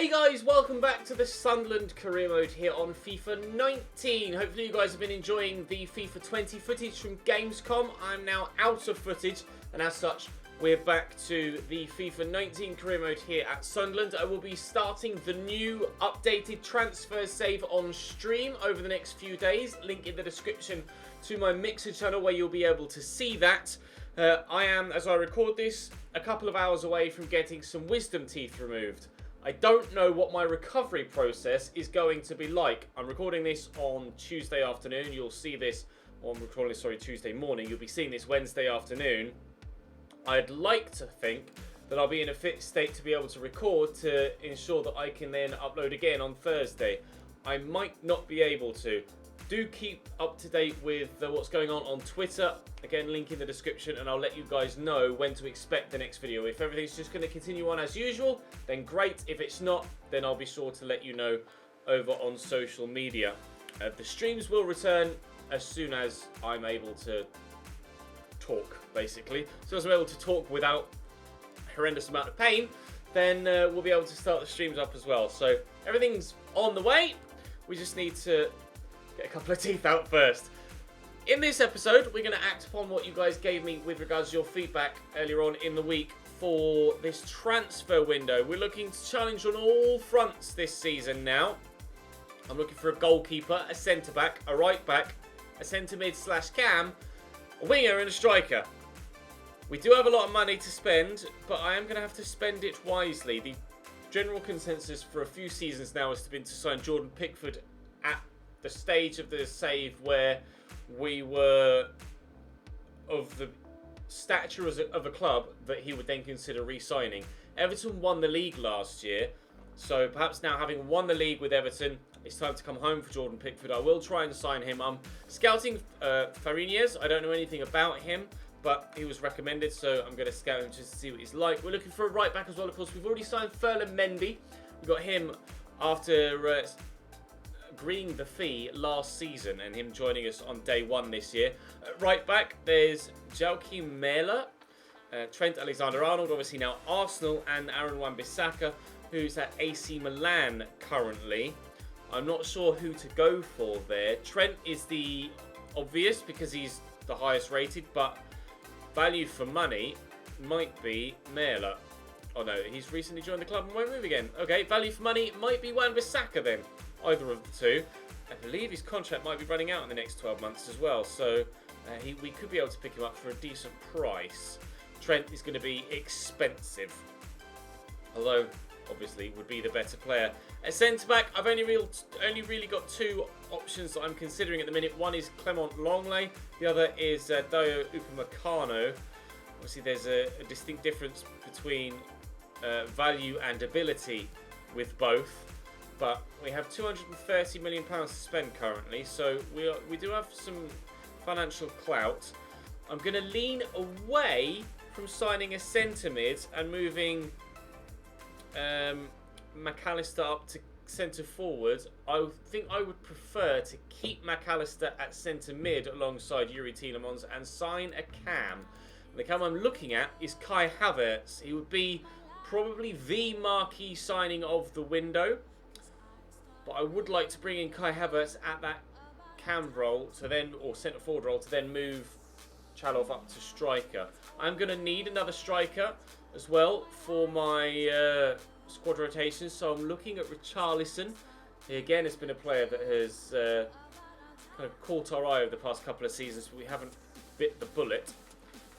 Hey guys, welcome back to the Sunderland career mode here on FIFA 19. Hopefully you guys have been enjoying the FIFA 20 footage from Gamescom. I'm now out of footage, and as such, we're back to the FIFA 19 career mode here at Sunderland. I will be starting the new updated transfer save on stream over the next few days. Link in the description to my Mixer channel where you'll be able to see that. I am, as I record this, a couple of hours away from getting some wisdom teeth removed. I don't know what my recovery process is going to be like. I'm recording this on Tuesday afternoon. You'll see this, or I'm recording this, sorry, Tuesday morning. You'll be seeing this Wednesday afternoon. I'd like to think that I'll be in a fit state to be able to record to ensure that I can then upload again on Thursday. I might not be able to. Do keep up to date with what's going on Twitter. Again, link in the description, and I'll let you guys know when to expect the next video. If everything's just going to continue on as usual, then great. If it's not, then I'll be sure to let you know over on social media. The streams will return as soon as I'm able to talk, basically. So as I'm able to talk without a horrendous amount of pain, then we'll be able to start the streams up as well. So everything's on the way. We just need to get a couple of teeth out first. In this episode, we're going to act upon what you guys gave me with regards to your feedback earlier on in the week for this transfer window. We're looking to challenge on all fronts this season now. I'm looking for a goalkeeper, a centre-back, a right-back, a centre-mid/cam, a winger and a striker. We do have a lot of money to spend, but I am going to have to spend it wisely. The general consensus for a few seasons now has been to sign Jordan Pickford at the stage of the save where we were of the stature of a club that he would then consider re-signing. Everton won the league last year, so perhaps now having won the league with Everton, it's time to come home for Jordan Pickford. I will try and sign him. I'm scouting Fariñez. I don't know anything about him, but he was recommended, so I'm going to scout him just to see what he's like. We're looking for a right back as well, of course. We've already signed Ferland Mendy. We got him after agreeing the fee last season and him joining us on day one this year. Right back, there's Joachim Mähler, Trent Alexander-Arnold, obviously now Arsenal, and Aaron Wan-Bissaka, who's at AC Milan currently. I'm not sure who to go for there. Trent is the obvious because he's the highest rated, but value for money might be Mähler. Oh no, he's recently joined the club and won't move again. Okay, value for money might be Wan-Bissaka then. Either of the two. I believe his contract might be running out in the next 12 months as well, so we could be able to pick him up for a decent price. Trent is going to be expensive, although obviously would be the better player. At centre-back, I've only really got two options that I'm considering at the minute. One is Clement Longley, the other is Dayo Upamecano. Obviously there's a distinct difference between value and ability with both. But we have £230 million to spend currently, so we do have some financial clout. I'm going to lean away from signing a centre mid and moving McAllister up to centre forward. I think I would prefer to keep McAllister at centre mid alongside Yuri Tielemans and sign a cam. And the cam I'm looking at is Kai Havertz. He would be probably the marquee signing of the window. But I would like to bring in Kai Havertz at that cam role to then, or centre forward role, to then move Chalov up to striker. I'm going to need another striker as well for my squad rotations. So I'm looking at Richarlison. He again has been a player that has kind of caught our eye over the past couple of seasons, but we haven't bit the bullet.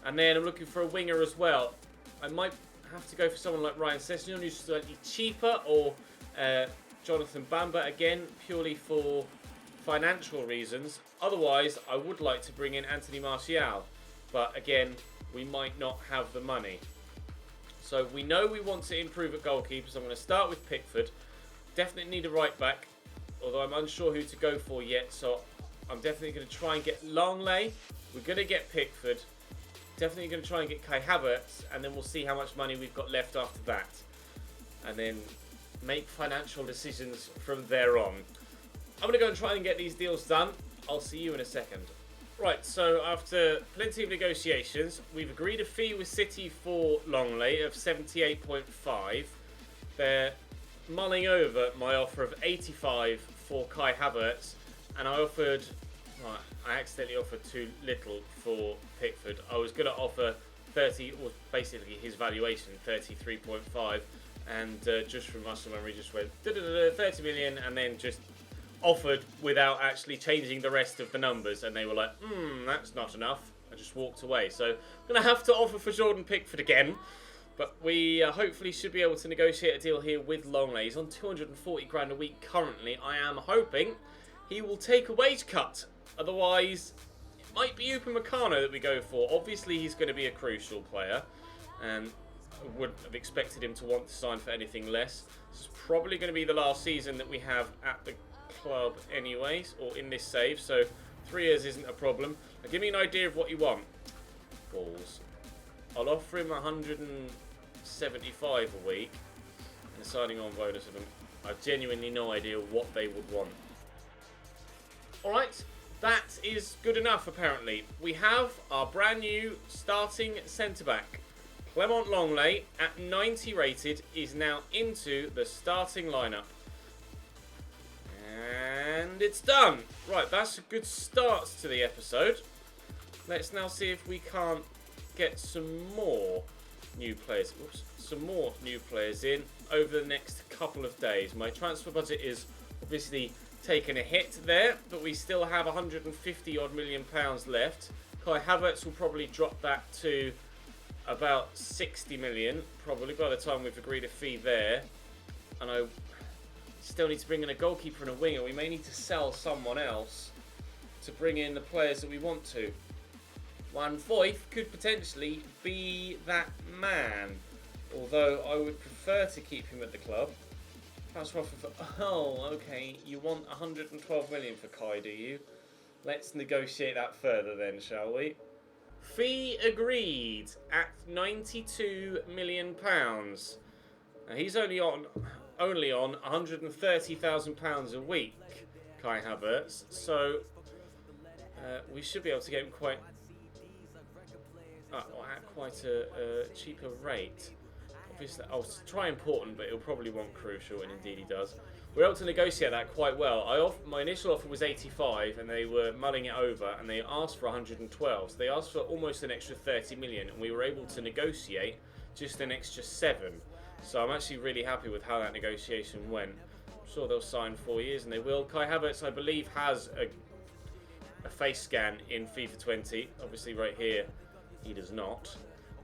And then I'm looking for a winger as well. I might have to go for someone like Ryan Sessegnon, who's slightly cheaper, or Jonathan Bamba, again, purely for financial reasons. Otherwise, I would like to bring in Anthony Martial. But again, we might not have the money. So we know we want to improve at goalkeepers. I'm going to start with Pickford. Definitely need a right back, although I'm unsure who to go for yet. So I'm definitely going to try and get Longley. We're going to get Pickford. Definitely going to try and get Kai Havertz. And then we'll see how much money we've got left after that. And then make financial decisions from there on. I'm going to go and try and get these deals done. I'll see you in a second. Right, so after plenty of negotiations, we've agreed a fee with City for Longley of 78.5. They're mulling over my offer of 85 for Kai Havertz, and I accidentally offered too little for Pickford. I was going to offer 30, or basically his valuation, 33.5, and just from muscle memory just went 30 million, and then just offered without actually changing the rest of the numbers, and they were like, that's not enough. I just walked away. So I'm going to have to offer for Jordan Pickford again. But we hopefully should be able to negotiate a deal here with Longley. He's on 240 grand a week currently. I am hoping he will take a wage cut. Otherwise, it might be Upamecano that we go for. Obviously, he's going to be a crucial player. And I wouldn't have expected him to want to sign for anything less. This is probably going to be the last season that we have at the club anyways, or in this save. So 3 years isn't a problem. Now, give me an idea of what you want. Balls. I'll offer him 175 a week and a signing on bonus of them. I've genuinely no idea what they would want. Alright, that is good enough apparently. We have our brand new starting centre-back. Clement Longley, at 90 rated, is now into the starting lineup. And it's done. Right, that's a good start to the episode. Let's now see if we can't get some more new players. Some more new players in over the next couple of days. My transfer budget is obviously taking a hit there, but we still have 150 odd million pounds left. Kai Havertz will probably drop that to about 60 million, probably by the time we've agreed a fee there. And I still need to bring in a goalkeeper and a winger. We may need to sell someone else to bring in the players that we want to. Van Voigt could potentially be that man, although I would prefer to keep him at the club. Transfer offer for, oh, okay, you want 112 million for Kai, do you? Let's negotiate that further then, shall we? Fee agreed at 92 million pounds. Now he's only on 130,000 pounds a week, Kai Havertz. So we should be able to get him at quite a cheaper rate. Obviously, I'll try important, but he'll probably want crucial, and indeed he does. We're able to negotiate that quite well. My initial offer was 85, and they were mulling it over, and they asked for 112. So they asked for almost an extra 30 million, and we were able to negotiate just an extra 7. So I'm actually really happy with how that negotiation went. I'm sure they'll sign 4 years, and they will. Kai Havertz, I believe, has a face scan in FIFA 20. Obviously, right here, he does not.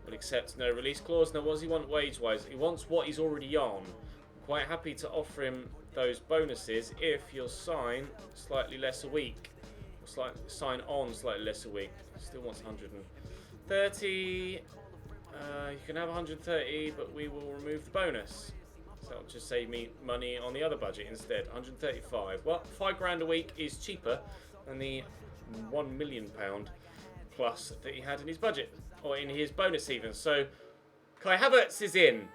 Will accept no release clause. Now, what does he want wage-wise? He wants what he's already on. I'm quite happy to offer him those bonuses if you'll sign slightly less a week. Or sign on slightly less a week. Still wants 130. You can have 130, but we will remove the bonus. So that'll just save me money on the other budget instead. 135. Well, £5 a week is cheaper than the £1 million plus that he had in his budget, or in his bonus even. So Kai Havertz is in.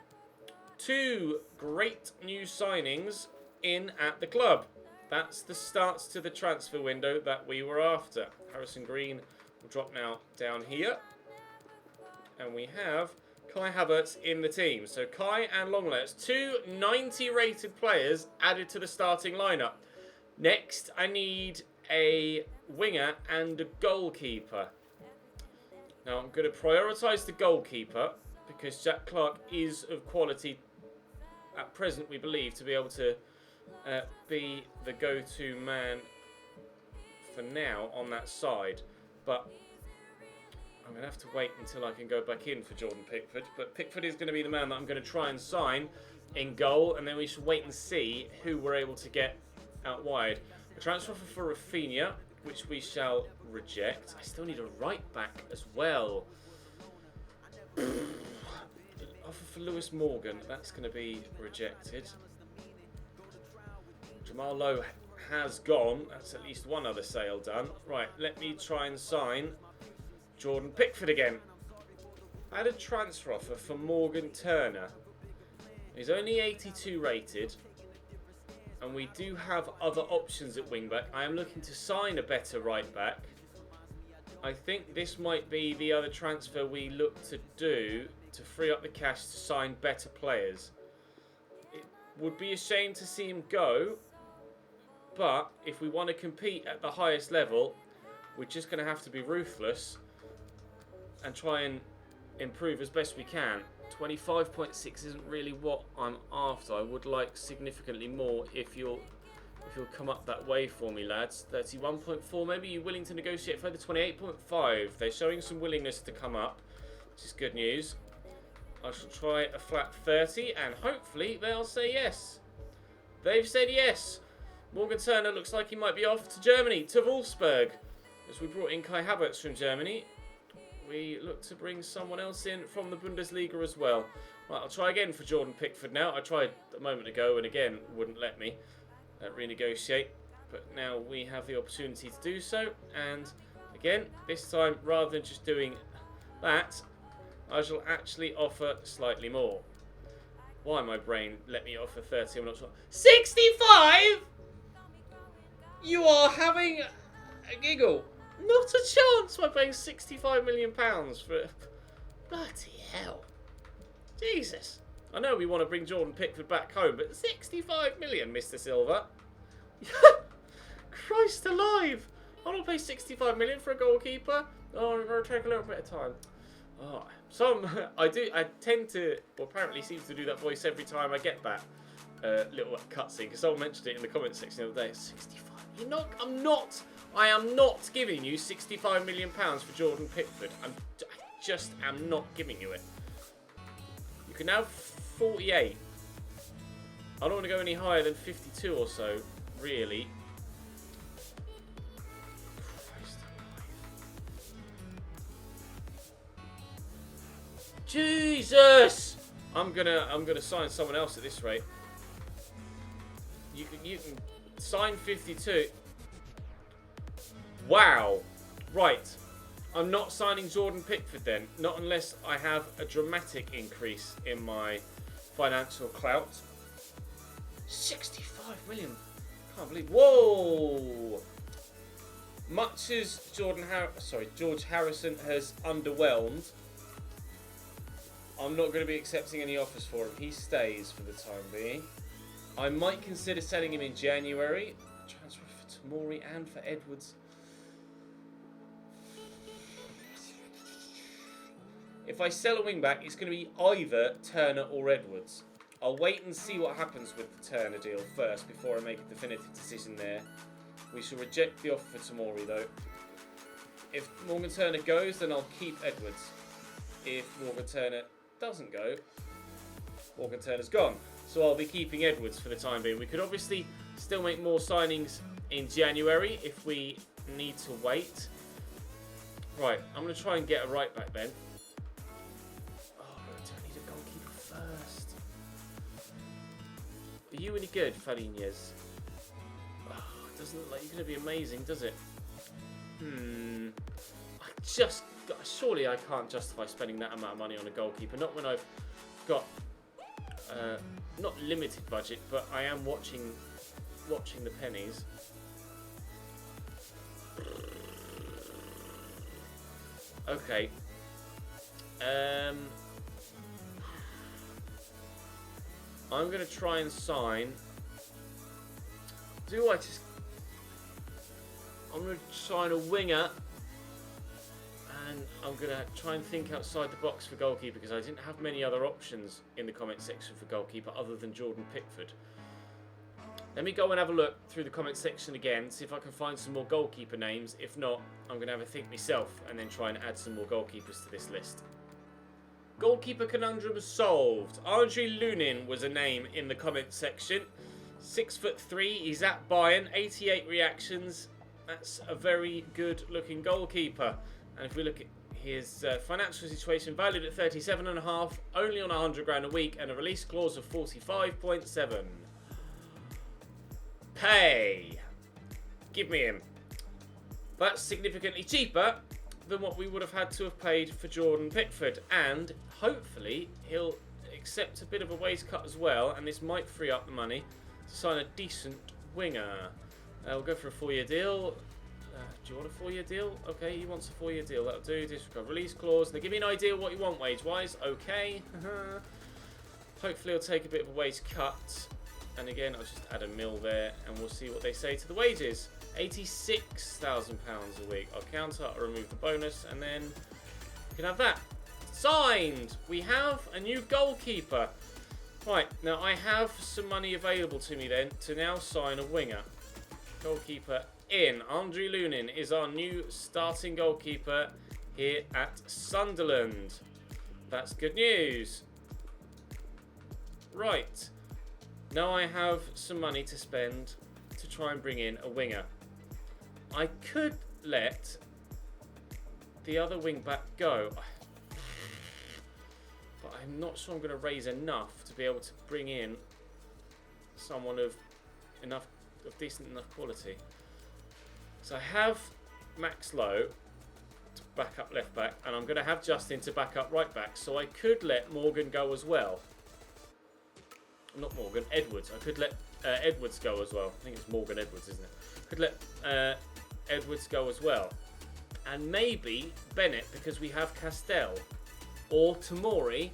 2 great new signings in at the club. That's the starts to the transfer window that we were after. Harrison Green will drop now down here. And we have Kai Havertz in the team. So Kai and Longley, that's 2 90 rated players added to the starting lineup. Next, I need a winger and a goalkeeper. Now, I'm going to prioritise the goalkeeper because Jack Clark is of quality at present, we believe, to be able to be the go-to man for now on that side. But I'm going to have to wait until I can go back in for Jordan Pickford. But Pickford is going to be the man that I'm going to try and sign in goal, and then we should wait and see who we're able to get out wide. A transfer offer for Rafinha, which we shall reject. I still need a right back as well. Offer for Lewis Morgan, that's going to be rejected. Jamal Lowe has gone. That's at least one other sale done. Right, let me try and sign Jordan Pickford again. I had a transfer offer for Morgan Turner. He's only 82 rated. And we do have other options at wing-back. I am looking to sign a better right-back. I think this might be the other transfer we look to do to free up the cash to sign better players. Would be a shame to see him go. But if we want to compete at the highest level, we're just going to have to be ruthless and try and improve as best we can. 25.6 isn't really what I'm after. I would like significantly more if you'll come up that way for me, lads. 31.4, maybe you're willing to negotiate further. 28.5, they're showing some willingness to come up, which is good news. I shall try a flat 30 and hopefully they'll say yes. They've said yes. Morgan Turner looks like he might be off to Germany, to Wolfsburg. As we brought in Kai Havertz from Germany, we look to bring someone else in from the Bundesliga as well. Right, I'll try again for Jordan Pickford now. I tried a moment ago and again wouldn't let me renegotiate. But now we have the opportunity to do so. And again, this time, rather than just doing that, I shall actually offer slightly more. Why my brain let me offer 30? I'm not sure. 65? You are having a giggle. Not a chance by paying £65 million for... Bloody hell. Jesus. I know we want to bring Jordan Pickford back home, but 65 million, Mr. Silva. Christ alive. I don't pay 65 million for a goalkeeper. Oh, I'm going to take a little bit of time. Oh, I tend to, well, apparently seems to do that voice every time I get that little cutscene, because someone mentioned it in the comment section the other day. 65. I am not giving you £65 million for Jordan Pickford. I just am not giving you it. You can have 48. I don't want to go any higher than 52 or so, really. Christ alive. Jesus! I'm gonna sign someone else at this rate. You can sign 52. Wow. Right. I'm not signing Jordan Pickford then. Not unless I have a dramatic increase in my financial clout. 65 million. Can't believe. Whoa. Much as George Harrison has underwhelmed, I'm not going to be accepting any offers for him. He stays for the time being. I might consider selling him in January. Transfer for Tamori and for Edwards. If I sell a wing-back, it's going to be either Turner or Edwards. I'll wait and see what happens with the Turner deal first before I make a definitive decision there. We shall reject the offer for Tamori, though. If Morgan Turner goes, then I'll keep Edwards. If Morgan Turner doesn't go, Morgan Turner's gone. So I'll be keeping Edwards for the time being. We could obviously still make more signings in January if we need to wait. Right, I'm going to try and get a right back then. Are you any good, Fariñez? Oh, it doesn't look like you're going to be amazing, does it? Surely I can't justify spending that amount of money on a goalkeeper. Not when I've got not limited budget, but I am watching the pennies. Okay. I'm going to try and sign... I'm going to sign a winger. And I'm going to try and think outside the box for goalkeeper, because I didn't have many other options in the comment section for goalkeeper other than Jordan Pickford. Let me go and have a look through the comment section again, see if I can find some more goalkeeper names. If not, I'm going to have a think myself and then try and add some more goalkeepers to this list. Goalkeeper conundrum solved. Andre Lunin was a name in the comment section. 6'3", he's at Bayern, 88 reactions. That's a very good looking goalkeeper. And if we look at his financial situation, valued at 37.5, only on 100 grand a week, and a release clause of 45.7. Pay. Give me him. That's significantly cheaper than what we would have had to have paid for Jordan Pickford, and hopefully he'll accept a bit of a wage cut as well, and this might free up the money to sign a decent winger. We'll go for a 4-year deal. Do you want a 4-year deal? Okay, he wants a 4-year deal. That'll do. Disregard release clause. Now give me an idea what you want wage-wise. Okay. Hopefully he'll take a bit of a wage cut. And again, I'll just add a mil there, and we'll see what they say to the wages. £86,000 a week. I'll counter, I'll remove the bonus, and then you can have that. Signed! We have a new goalkeeper. Right, now I have some money available to me then to now sign a winger. Goalkeeper in. Andriy Lunin is our new starting goalkeeper here at Sunderland. That's good news. Right. Now I have some money to spend to try and bring in a winger. I could let the other wing back go, but I'm not sure I'm going to raise enough to be able to bring in someone of decent enough quality. So I have Max Lowe to back up left back, and I'm going to have Justin to back up right back. So I could let Morgan go as well. Not Morgan, Edwards. I could let Edwards go as well. I think it's Morgan Edwards, isn't it? Could let Edwards go as well. And maybe Bennett, because we have Castell. Or Tamori,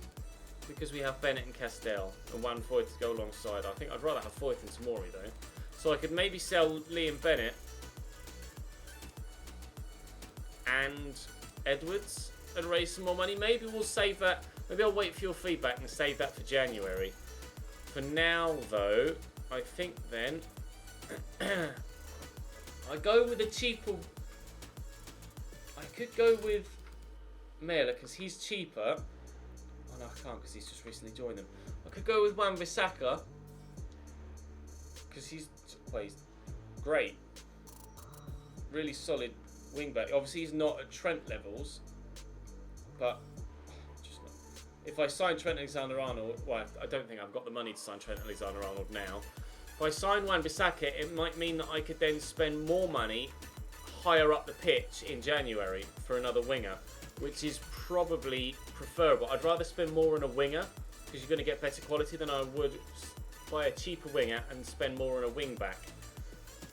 because we have Bennett and Castell. And one Foyth to go alongside. I think I'd rather have Foyth than Tamori, though. So I could maybe sell Liam Bennett and Edwards and raise some more money. Maybe we'll save that. Maybe I'll wait for your feedback and save that for January. For now, though, I think then I go with a cheaper. I could go with Mela because he's cheaper. Oh no, I can't because he's just recently joined them. I could go with Wan-Bissaka because he's great, really solid wingback. Obviously, he's not at Trent levels, but. If I sign Trent Alexander-Arnold, well, I don't think I've got the money to sign Trent Alexander-Arnold now. If I sign Wan-Bissaka, it might mean that I could then spend more money higher up the pitch in January for another winger, which is probably preferable. I'd rather spend more on a winger because you're going to get better quality than I would buy a cheaper winger and spend more on a wing back.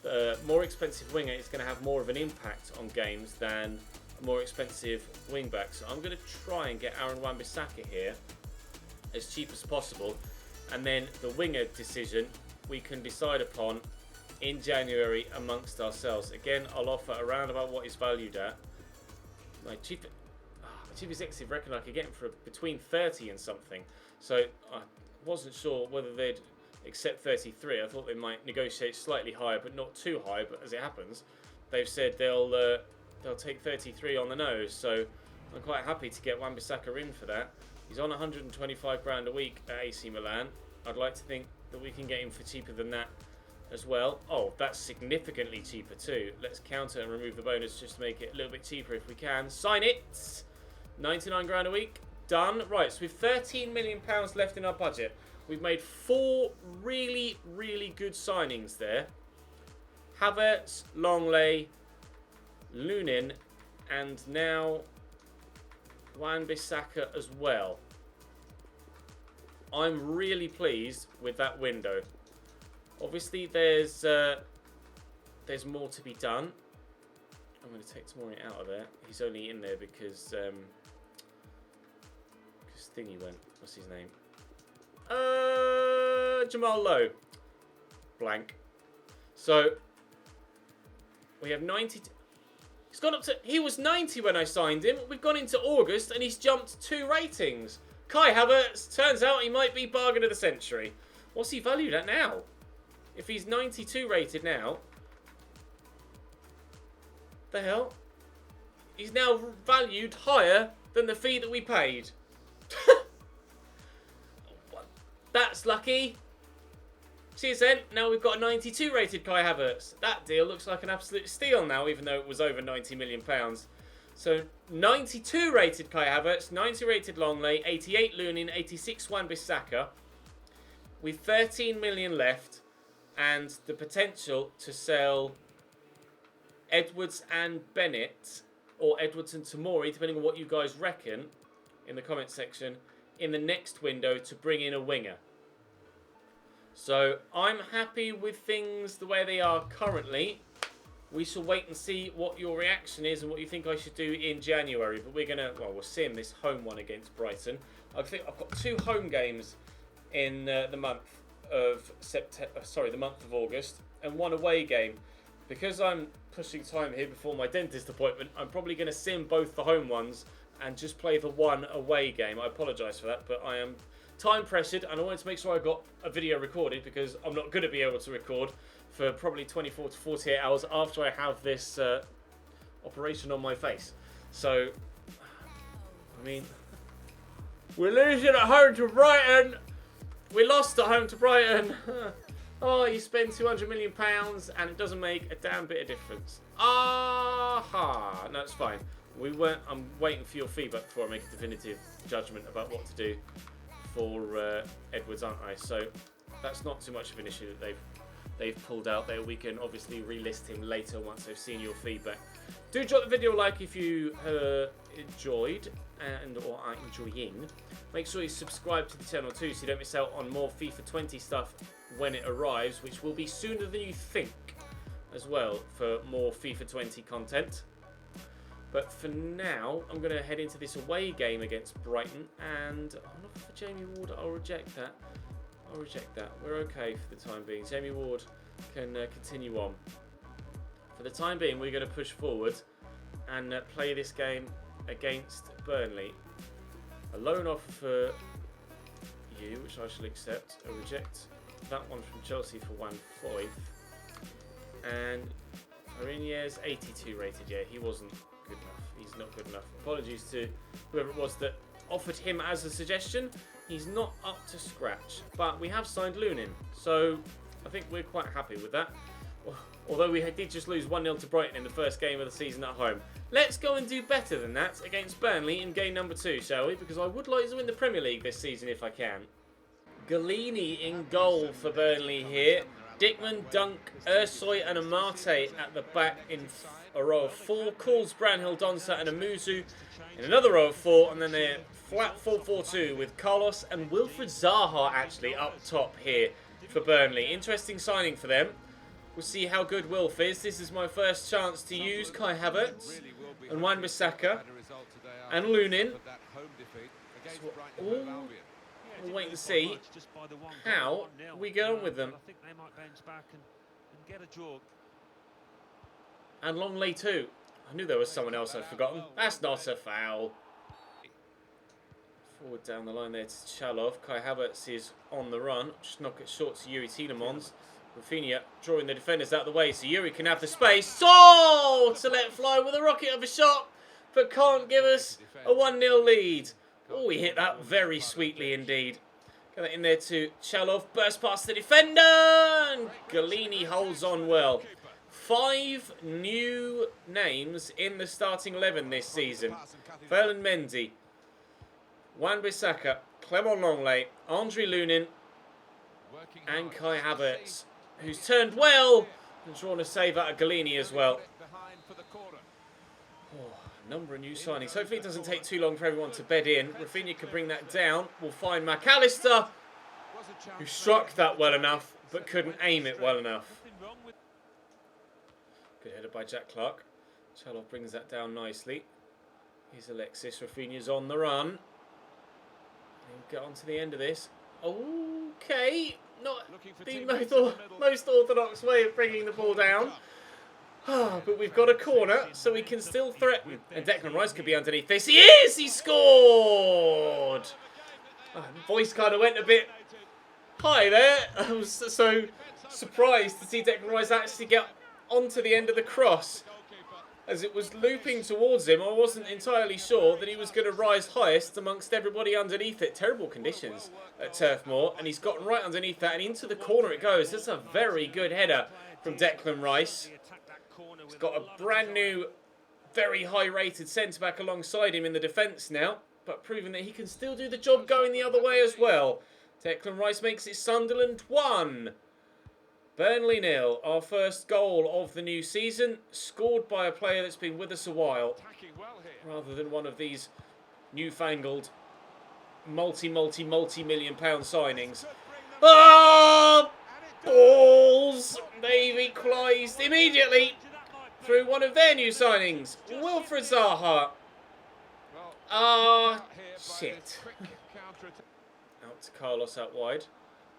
The more expensive winger is going to have more of an impact on games than a more expensive wing back. So I'm going to try and get Aaron Wan-Bissaka here as cheap as possible, and then the winger decision we can decide upon in January amongst ourselves. Again, I'll offer around about what he's valued at. My cheapest executive reckon I could get him for between 30 and something. So I wasn't sure whether they'd accept 33. I thought they might negotiate slightly higher, but not too high. But as it happens, they've said they'll take 33 on the nose. So I'm quite happy to get Wan-Bissaka in for that. He's on 125 grand a week at AC Milan. I'd like to think that we can get him for cheaper than that as well. Oh, that's significantly cheaper too. Let's counter and remove the bonus just to make it a little bit cheaper if we can. Sign it! 99 grand a week. Done. Right, so we've £13 million left in our budget. We've made 4 really, really good signings there. Havertz, Longley, Lunin, and now Wan-Bissaka as well. I'm really pleased with that window. Obviously, there's more to be done. I'm going to take Tamori out of there. He's only in there because Thingy went. What's his name? Jamal Lowe. Blank. So we have 90. He's gone up to. He was 90 when I signed him. We've gone into August and he's jumped 2 ratings. Kai Havertz, turns out he might be bargain of the century. What's he valued at now? If he's 92 rated now, the hell? He's now valued higher than the fee that we paid. That's lucky. Cheers then. Now we've got a 92 rated Kai Havertz. That deal looks like an absolute steal now, even though it was over £90 million. So 92 rated Kai Havertz, 90 rated Longley, 88 Lunin, 86 Wan-Bissaka. With 13 million left and the potential to sell Edwards and Bennett, or Edwards and Tamori, depending on what you guys reckon in the comment section, in the next window to bring in a winger. So I'm happy with things the way they are currently. We shall wait and see what your reaction is and what you think I should do in January. But we'll sim this home one against Brighton. I think I've got 2 home games in the month of September, sorry, the month of August, and one away game. Because I'm pushing time here before my dentist appointment, I'm probably going to sim both the home ones and just play the one away game. I apologise for that, but I am time pressured and I wanted to make sure I got a video recorded because I'm not going to be able to record for probably 24 to 48 hours after I have this operation on my face. So, I mean, we're losing at home to Brighton. We lost at home to Brighton. Oh, you spend £200 million and it doesn't make a damn bit of difference. Aha! No, it's fine. I'm waiting for your feedback before I make a definitive judgment about what to do for Edwards, aren't I? So that's not too much of an issue that they've pulled out there. We can obviously relist him later once they've seen your feedback. Do drop the video a like if you enjoyed or are enjoying. Make sure you subscribe to the channel too so you don't miss out on more FIFA 20 stuff when it arrives, which will be sooner than you think as well for more FIFA 20 content. But for now, I'm going to head into this away game against Brighton, and I'm not for Jamie Ward. I'll reject that. We're okay for the time being. Jamie Ward can continue on. For the time being, we're going to push forward and play this game against Burnley. A loan offer for you, which I shall accept. I reject that one from Chelsea for 1.5. And Farinier's 82 rated. Yeah, he wasn't good enough. He's not good enough. Apologies to whoever it was that offered him as a suggestion. He's not up to scratch. But we have signed Lunin, so I think we're quite happy with that. Although we did just lose 1-0 to Brighton in the first game of the season at home. Let's go and do better than that against Burnley in game number 2, shall we? Because I would like to win the Premier League this season if I can. Galini in goal for Burnley here. Dickman, Dunk, Ursoy and Amate at the back in a row of 4. Calls, Branhill, Donsa and Amuzu in another row of 4. And then they're flat 4-4-2 with Carlos and Wilfred Zaha actually up top here for Burnley. Interesting signing for them. We'll see how good Wilf is. This is my first chance to use Kai Havertz and Wan-Bissaka and Lunin. So we'll wait and see how we go on with them. And Longley too. I knew there was someone else I'd forgotten. That's not a foul. Forward down the line there to Chalov. Kai Havertz is on the run. Just knock it short to Yuri Tielemans. Rafinha drawing the defenders out of the way so Yuri can have the space. Oh! To let fly with a rocket of a shot, but can't give us a 1-0 lead. Oh, he hit that very sweetly indeed. Get that in there to Chalov. Burst past the defender. And Galini holds on well. 5 new names in the starting 11 this season. Ferland Mendy, Wan-Bissaka, Clement Longley, Andre Lunin, and Kai Havertz, who's turned well and drawn a save out of Galini as well. Oh, number of new signings. Hopefully it doesn't take too long for everyone to bed in. Rafinha can bring that down. We'll find McAllister, who struck that well enough but couldn't aim it well enough. Good header by Jack Clark. Chalov brings that down nicely. Here's Alexis. Rafinha's on the run. He'll get on to the end of this. Okay. Not the most orthodox way of bringing the ball down. But we've got a corner, so we can still threaten. And Declan Rice could be underneath this. He is! He scored! The voice kind of went a bit high there. I was so surprised to see Declan Rice actually get onto the end of the cross. As it was looping towards him, I wasn't entirely sure that he was going to rise highest amongst everybody underneath it. Terrible conditions at Turf Moor, and he's gotten right underneath that, and into the corner it goes. That's a very good header from Declan Rice. He's got a brand new, very high-rated centre-back alongside him in the defence now, but proving that he can still do the job going the other way as well. Declan Rice makes it Sunderland 1. Burnley 0, our first goal of the new season, scored by a player that's been with us a while, rather than one of these newfangled multi-million pound signings. Oh! Balls! They've equalised immediately through one of their new signings, Wilfred Zaha. Shit. Out to Carlos out wide.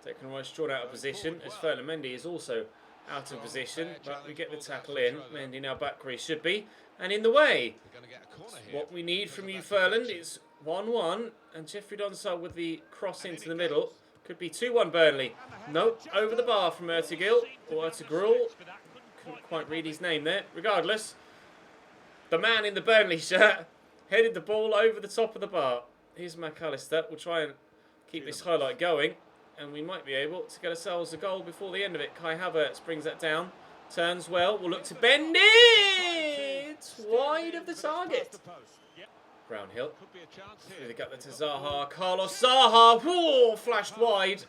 Declan Rice drawn out of position as Mendy is also out of position, but we get the tackle in. Mendy now back where he should be, and in the way. What we need from you, Furland, is 1-1, and Jeffrey Donsall with the cross into the middle. Could be 2-1 Burnley. Nope, over the bar from Ertugrul, or Ertugrul. Couldn't quite read his name there. Regardless, the man in the Burnley shirt headed the ball over the top of the bar. Here's McAllister. We'll try and keep this highlight going, and we might be able to get ourselves a goal before the end of it. Kai Havertz brings that down. Turns well. We'll look to bend it. Wide of the target. Brownhill. Through the gut there to Zaha. Carlos Zaha. Whoa, flashed wide.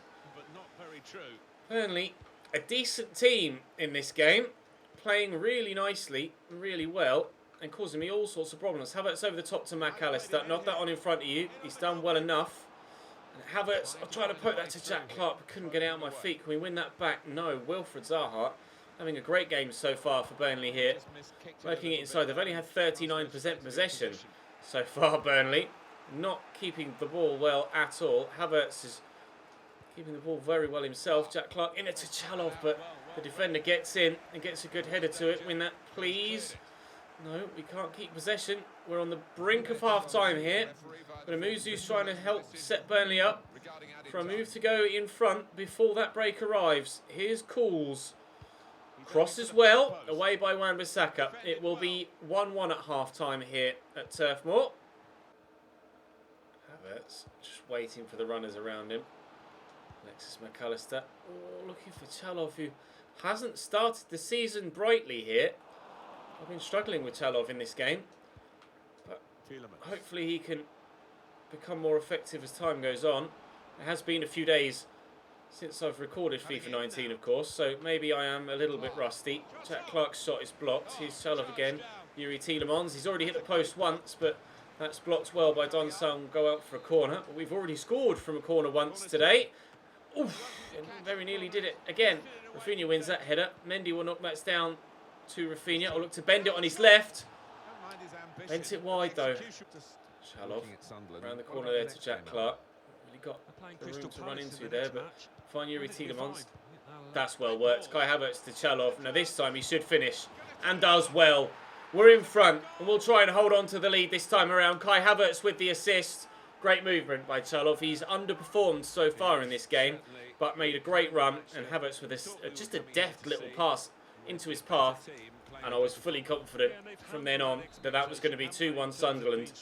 Burnley, a decent team in this game. Playing really nicely, really well, and causing me all sorts of problems. Havertz over the top to McAllister. Knock that on in front of you. He's done well enough. And Havertz, I'm trying to poke that to Jack Clark, but couldn't get it out of my feet. Can we win that back? No. Wilfried Zaha having a great game so far for Burnley here. Working it inside. They've only had 39% possession so far, Burnley. Not keeping the ball well at all. Havertz is keeping the ball very well himself. Jack Clark in it to Chalov, but the defender gets in and gets a good header to it. Win that, please. No, we can't keep possession. We're on the brink of half-time here. But Amuzu's trying to help set Burnley up for a move to go in front before that break arrives. Here's Cools. Crosses well, away by Wan-Bissaka. It will be 1-1 at half-time here at Turf Moor. Havertz just waiting for the runners around him. Alexis McAllister. Oh, looking for Chalov, who hasn't started the season brightly here. I've been struggling with Chalov in this game, but hopefully he can become more effective as time goes on. It has been a few days since I've recorded FIFA 19, of course, so maybe I am a little bit rusty. Jack Clark's shot is blocked. Here's Chalov again. Yuri Tielemans. He's already hit the post once, but that's blocked well by Donsall. Go out for a corner. But we've already scored from a corner once today. Oof, and very nearly did it again. Rafinha wins that header. Mendy will knock that down to Rafinha. I'll look to bend it on his left. Bent it wide though. Chalov around the corner there to Jack Clark. Really got the room to run into there, but fine Yuri Tielemans. That's well worked. Kai Havertz to Chalov. Now this time he should finish, and does well. We're in front, and we'll try and hold on to the lead this time around. Kai Havertz with the assist. Great movement by Chalov. He's underperformed so far in this game, but made a great run, and Havertz with just a deft little pass into his path, and I was fully confident from then on that that was going to be 2-1 Sunderland.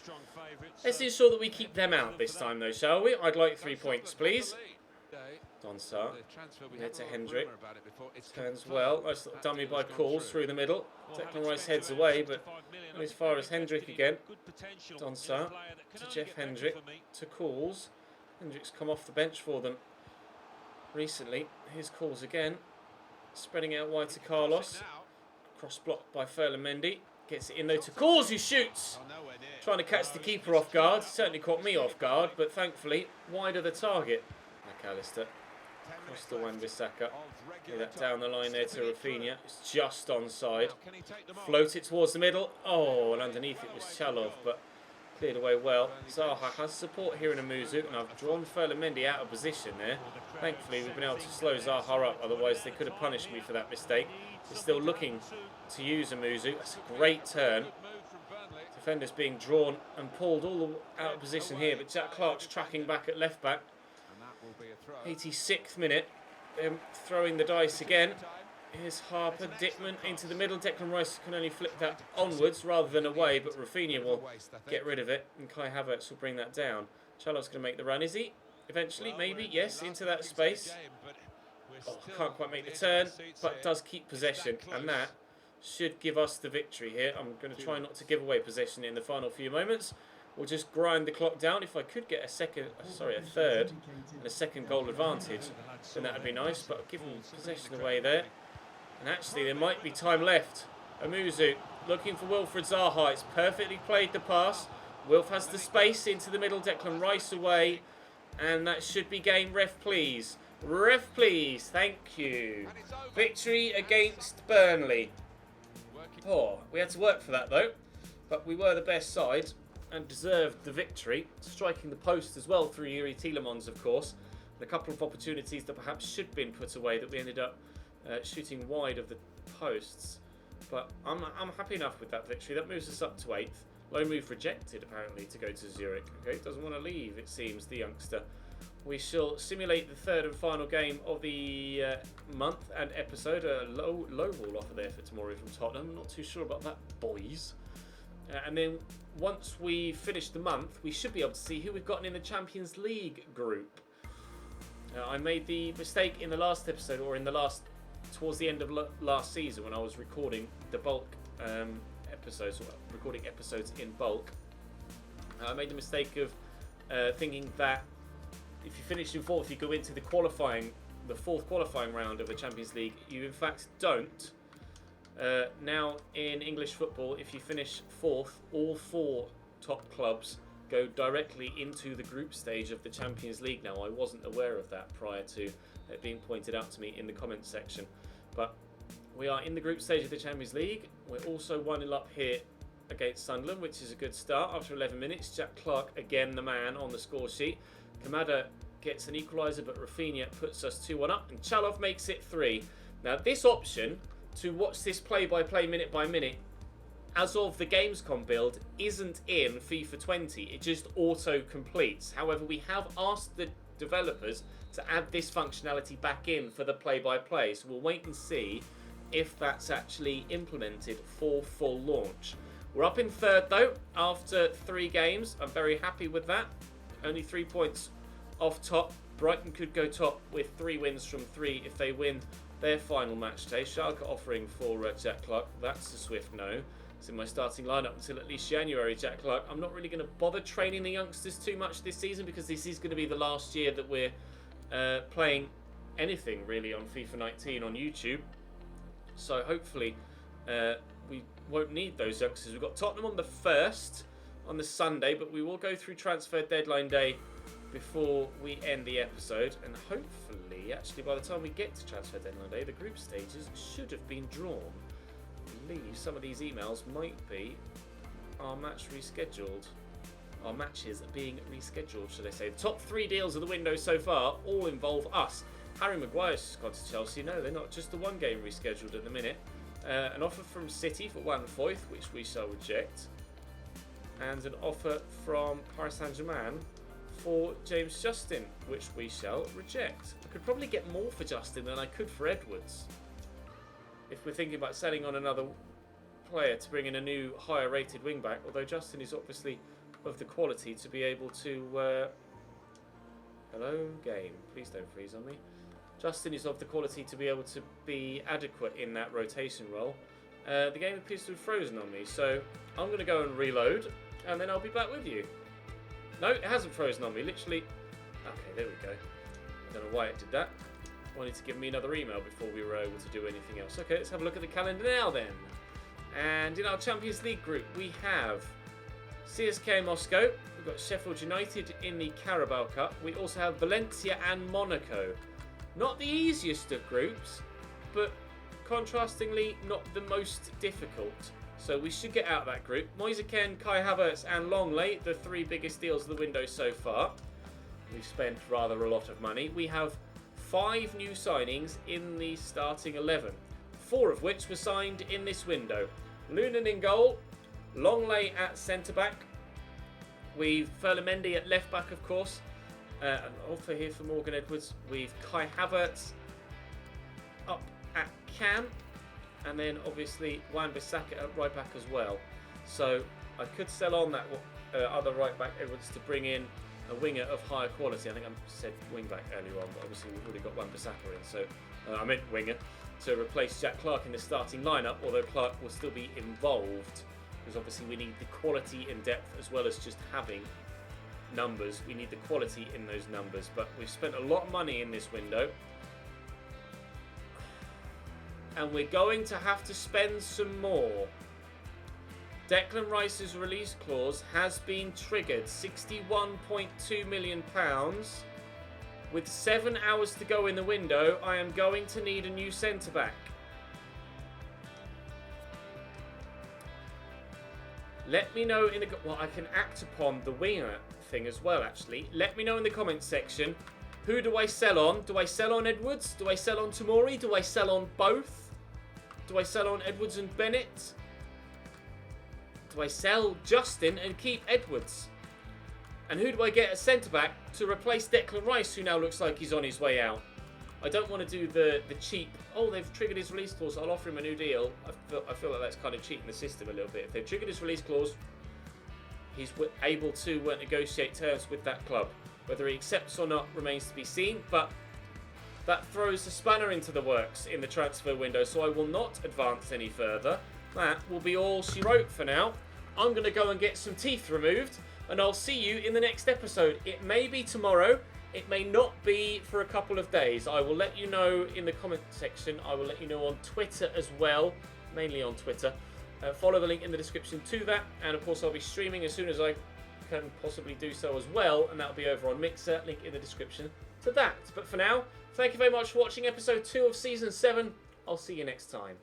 Let's ensure that we keep them out this time though, shall we? I'd like 3 points, please. Donsall, there to Hendrick, turns well, nice little dummy by Cools through the middle. Declan Rice heads away, but not as far as Hendrick again. Donsall to Jeff Hendrick, to Cools. Hendrick's come off the bench for them recently. Here's Cools again, spreading out wide to Carlos. Cross blocked by Mendy. Gets it in though to Cools, who shoots. Trying to catch the keeper off guard. Certainly caught me off guard, but thankfully wide of the target. McAllister across to Wan-Bissaka. Get that down the line there to Rafinha. It's just onside. Float it towards the middle. Oh, and underneath it was Chalov, but cleared away well. Zaha has support here in Amuzu, and I've drawn Mendy out of position there. Thankfully, we've been able to slow Zaha up, otherwise they could have punished me for that mistake. They're still looking to use Amuzu. That's a great turn. Defenders being drawn and pulled all out of position here, but Jack Clark's tracking back at left back. 86th minute, throwing the dice again. Here's Harper, Dickman into the middle. Declan Rice can only flip that onwards rather than away, but Rafinha will get rid of it, and Kai Havertz will bring that down. Charlotte's going to make the run, is he? Eventually, maybe, yes, into that space. Oh, can't quite make the turn, but does keep possession, and that should give us the victory here. I'm going to try not to give away possession in the final few moments. We'll just grind the clock down. If I could get a third and a second goal advantage, then that would be nice, but giving possession away there. And actually, there might be time left. Amuzu looking for Wilfried Zaha. It's perfectly played the pass. Wilf has the space into the middle. Declan Rice away. And that should be game. Ref, please. Ref, please. Thank you. Victory against Burnley. Oh, we had to work for that, though. But we were the best side and deserved the victory. Striking the post as well through Yuri Tielemans, of course. a couple of opportunities that perhaps should have been put away that we ended up shooting wide of the posts. But I'm happy enough with that victory. That moves us up to 8th. Loan move rejected, apparently, to go to Zurich. Okay, doesn't want to leave, it seems, the youngster. We shall simulate the third and final game of the month and episode. A low ball offer there for tomorrow from Tottenham. Not too sure about that, boys. And then once we finish the month, we should be able to see who we've gotten in the Champions League group. I made the mistake in the last episode, or towards the end of last season, when I was recording the bulk episodes, or recording episodes in bulk. I made the mistake of thinking that if you finish in 4th, you go into the 4th qualifying round of the Champions League. You in fact don't. Now in English football, if you finish 4th, all 4 top clubs go directly into the group stage of the Champions League now. I wasn't aware of that prior to it being pointed out to me in the comments section. But we are in the group stage of the Champions League. We're also 1-0 up here against Sunderland, which is a good start after 11 minutes. Jack Clark, again the man on the score sheet. Kamada gets an equaliser, but Rafinha puts us 2-1 up, and Chalov makes it 3. Now this option to watch this play-by-play, minute-by-minute, as of the Gamescom build, isn't in FIFA 20. It just auto-completes. However, we have asked the developers to add this functionality back in for the play-by-play, so we'll wait and see if that's actually implemented for full launch. We're up in 3rd though after 3 games. I'm very happy with that. Only 3 points off top. Brighton could go top with 3 wins from 3 if they win their final match today. Schalke offering for Jack Clark. That's a swift no. It's in my starting lineup until at least January, Jack Clark. I'm not really going to bother training the youngsters too much this season, because this is going to be the last year that we're playing anything really on FIFA 19 on YouTube. So hopefully we won't need those youngsters. We've got Tottenham on the 1st, on the Sunday, but we will go through transfer deadline day before we end the episode, and hopefully, actually, by the time we get to transfer deadline day, the group stages should have been drawn. I believe some of these emails might be our matches being rescheduled, should I say. The top 3 deals of the window so far all involve us. Harry Maguire's gone to Chelsea. No, they're not. Just the 1 game rescheduled at the minute. An offer from City for 1 Foyth, which we shall reject. And an offer from Paris Saint-Germain for James Justin, which we shall reject. I could probably get more for Justin than I could for Edwards, if we're thinking about selling on another player to bring in a new higher rated wing back, although Justin is obviously of the quality to be able to hello game, please don't freeze on me. Justin is of the quality to be able to be adequate in that rotation role. The game appears to have frozen on me, so I'm going to go and reload, and then I'll be back with you. No, it hasn't frozen on me, literally. Okay, there we go. I don't know why it did that. Wanted to give me another email before we were able to do anything else. Okay, let's have a look at the calendar now then. And in our Champions League group, we have CSKA Moscow. We've got Sheffield United in the Carabao Cup. We also have Valencia and Monaco. Not the easiest of groups, but contrastingly not the most difficult. So we should get out of that group. Moise Kean, Kai Havertz and Longley, the 3 biggest deals of the window so far. We've spent rather a lot of money. We have 5 new signings in the starting 11, 4 of which were signed in this window. Lunan in goal, Longley at centre-back. We've Ferland at left-back, of course. An offer here for Morgan Edwards. We've Kai Havertz up at cam. And then obviously Wan-Bissaka at right back as well. So I could sell on that other right back Edwards to bring in a winger of higher quality. I think I said wing back earlier on, but obviously we've already got Wan-Bissaka in. So I meant winger to replace Jack Clark in the starting lineup, although Clark will still be involved, because obviously we need the quality in depth as well as just having numbers. We need the quality in those numbers. But we've spent a lot of money in this window, and we're going to have to spend some more. Declan Rice's release clause has been triggered. £61.2 million. With 7 hours to go in the window, I am going to need a new centre-back. Let me know in the... Well, I can act upon the winger thing as well, actually. Let me know in the comments section Who do I sell on? Do I sell on Edwards? Do I sell on Tomori? Do I sell on both? Do I sell on Edwards and Bennett? Do I sell Justin and keep Edwards? And who do I get at centre-back to replace Declan Rice, who now looks like he's on his way out? I don't want to do the cheap, oh, they've triggered his release clause, I'll offer him a new deal. I feel like that's kind of cheating the system a little bit. If they've triggered his release clause, he's able to negotiate terms with that club. Whether he accepts or not remains to be seen, but that throws a spanner into the works in the transfer window, so I will not advance any further. That will be all she wrote for now. I'm going to go and get some teeth removed, and I'll see you in the next episode. It may be tomorrow. It may not be for a couple of days. I will let you know in the comment section. I will let you know on Twitter as well, mainly on Twitter. Follow the link in the description to that, and of course I'll be streaming as soon as I can possibly do so as well, and that'll be over on Mixer, link in the description to that. But for now, thank you very much for watching episode 2 of season 7. I'll see you next time.